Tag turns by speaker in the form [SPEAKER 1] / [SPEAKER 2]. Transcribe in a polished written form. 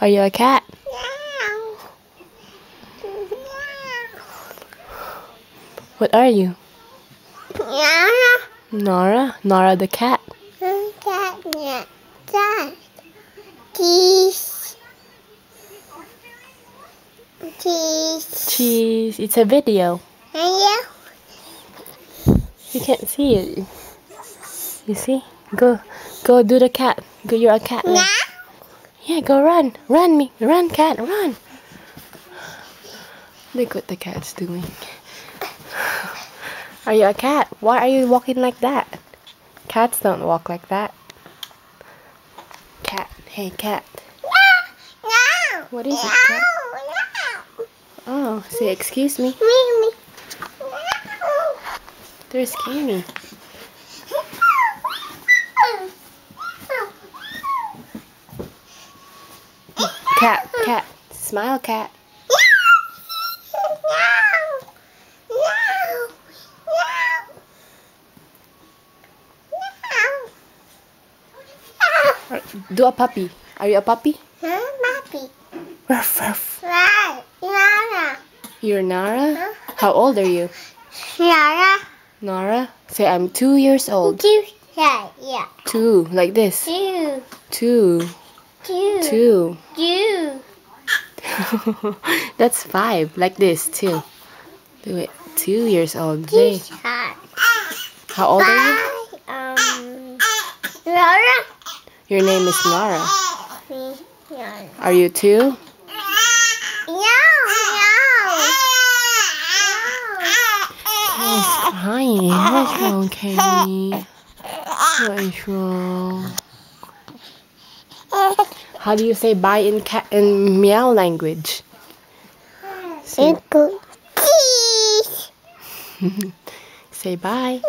[SPEAKER 1] Are you a cat? What are you? Nora? Nora the cat. Cheese. It's a video. You can't see it. You see? Go do the cat. Go, you're a cat now. Yeah, go run. Run, cat, run. Look what the cat's doing. Are you a cat? Why are you walking like that? Cats don't walk like that. Cat. Hey, cat. What is it, cat? Oh, say excuse me. There's Kimi. Cat. Smile, cat. Do a puppy. Are you a puppy?
[SPEAKER 2] Puppy.
[SPEAKER 1] Ruff, ruff.
[SPEAKER 2] Nara.
[SPEAKER 1] You're Nara? How old are you?
[SPEAKER 2] Nara.
[SPEAKER 1] Nara? Say I'm 2 years old.
[SPEAKER 2] Yeah.
[SPEAKER 1] 2, like this. 2. That's 5, like this too. Do it. 2 years old. Say. How old are you?
[SPEAKER 2] Nara.
[SPEAKER 1] Your name is Nara. Are you 2? He's crying. What's wrong, Kenny? What is wrong? How do you say bye in cat in meow language? Say, say bye.